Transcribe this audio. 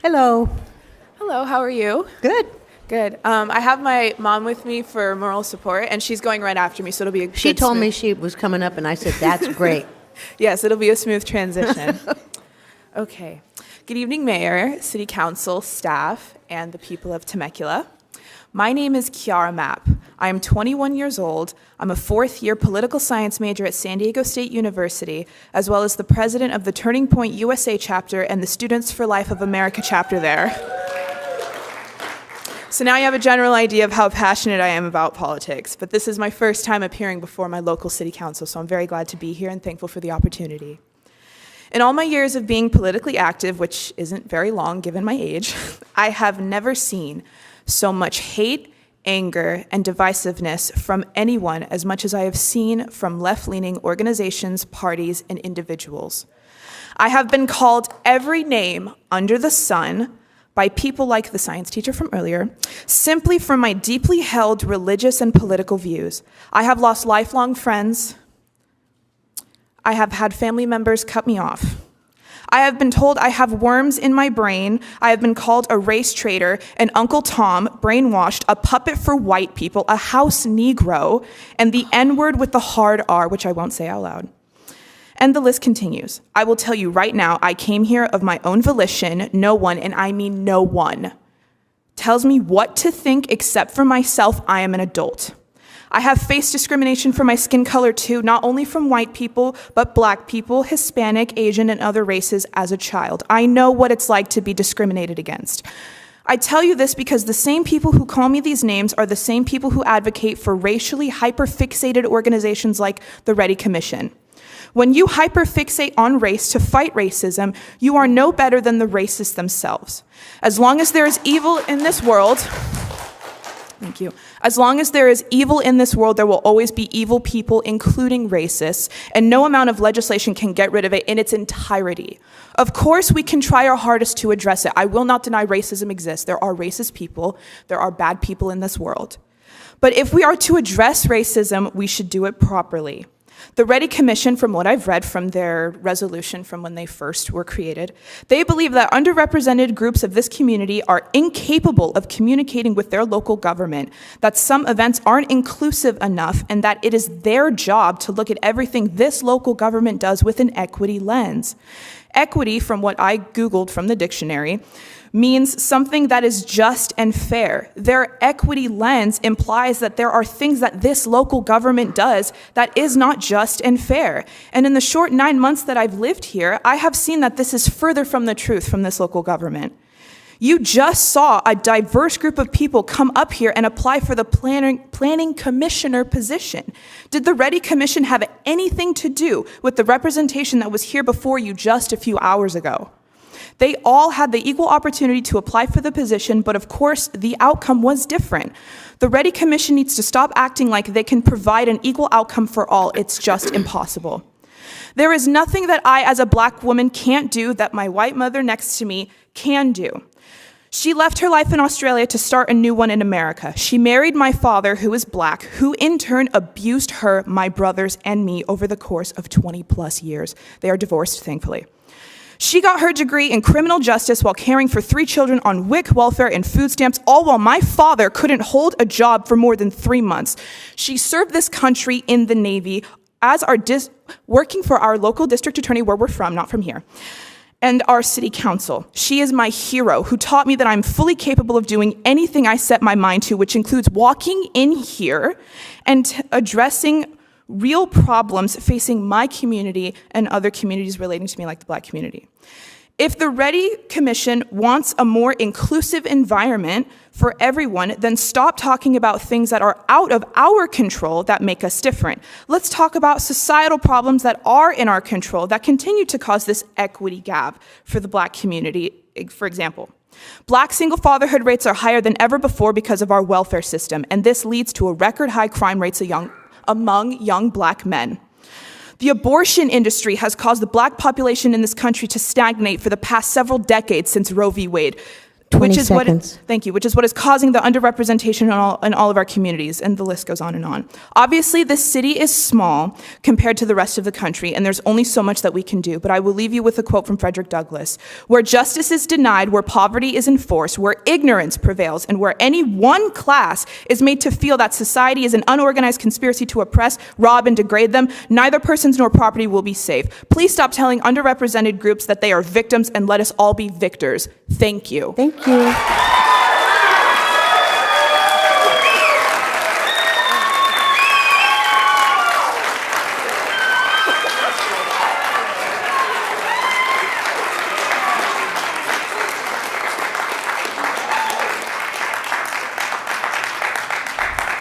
Hello. Hello, how are you? Good. Good. I have my mom with me for moral support, and she's going right after me, so it'll be a good She told smooth- me she was coming up, and I said, that's great. Yes, it'll be a smooth transition. Okay. Good evening, Mayor, City Council, staff, and the people of Temecula. My name is Kiarra Mapp. I am 21 years old. I'm a fourth-year political science major at San Diego State University, as well as the president of the Turning Point USA chapter and the Students for Life of America chapter there. So now you have a general idea of how passionate I am about politics, but this is my first time appearing before my local city council, so I'm very glad to be here and thankful for the opportunity. In all my years of being politically active, which isn't very long given my age, I have never seen so much hate, anger, and divisiveness from anyone as much as I have seen from left-leaning organizations, parties, and individuals. I have been called every name under the sun by people like the science teacher from earlier, simply for my deeply held religious and political views. I have lost lifelong friends. I have had family members cut me off. I have been told I have worms in my brain. I have been called a race traitor, an Uncle Tom, brainwashed, a puppet for white people, a house Negro, and the N-word with the hard R, which I won't say out loud. And the list continues. I will tell you right now, I came here of my own volition. No one, and I mean no one, tells me what to think except for myself. I am an adult. I have faced discrimination for my skin color too, not only from white people, but black people, Hispanic, Asian, and other races as a child. I know what it's like to be discriminated against. I tell you this because the same people who call me these names are the same people who advocate for racially hyperfixated organizations like the REDI Commission. When you hyperfixate on race to fight racism, you are no better than the racists themselves. As long as there is evil in this world, thank you. As long as there is evil in this world, there will always be evil people, including racists, and no amount of legislation can get rid of it in its entirety. Of course, we can try our hardest to address it. I will not deny racism exists. There are racist people. There are bad people in this world. But if we are to address racism, we should do it properly. The REDI Commission, from what I've read from their resolution from when they first were created, they believe that underrepresented groups of this community are incapable of communicating with their local government, that some events aren't inclusive enough, and that it is their job to look at everything this local government does with an equity lens. Equity, from what I Googled from the dictionary, means something that is just and fair. Their equity lens implies that there are things that this local government does that is not just and fair. And in the short 9 months that I've lived here, I have seen that this is further from the truth from this local government. You just saw a diverse group of people come up here and apply for the planning commissioner position. Did the REDI Commission have anything to do with the representation that was here before you just a few hours ago? They all had the equal opportunity to apply for the position, but of course, the outcome was different. The REDI Commission needs to stop acting like they can provide an equal outcome for all. It's just impossible. There is nothing that I, as a black woman, can't do that my white mother next to me can do. She left her life in Australia to start a new one in America. She married my father, who is black, who in turn abused her, my brothers, and me over the course of 20 plus years. They are divorced, thankfully. She got her degree in criminal justice while caring for 3 children on WIC welfare and food stamps, all while my father couldn't hold a job for more than 3 months. She served this country in the Navy as working for our local district attorney, where we're from, not from here, and our city council. She is my hero, who taught me that I'm fully capable of doing anything I set my mind to, which includes walking in here and addressing real problems facing my community and other communities relating to me, like the black community. If the REDI Commission wants a more inclusive environment for everyone, then stop talking about things that are out of our control that make us different. Let's talk about societal problems that are in our control that continue to cause this equity gap for the black community. For example, black single fatherhood rates are higher than ever before because of our welfare system, and this leads to a record high crime rates among young black men. The abortion industry has caused the black population in this country to stagnate for the past several decades since Roe v. Wade. 20 which is seconds. Thank you, which is what is causing the underrepresentation in all of our communities, and the list goes on and on. Obviously, this city is small compared to the rest of the country, and there's only so much that we can do, but I will leave you with a quote from Frederick Douglass: "Where justice is denied, where poverty is enforced, where ignorance prevails, and where any one class is made to feel that society is an unorganized conspiracy to oppress, rob, and degrade them, neither persons nor property will be safe. Please stop telling underrepresented groups that they are victims and let us all be victors." Thank you. Thank you.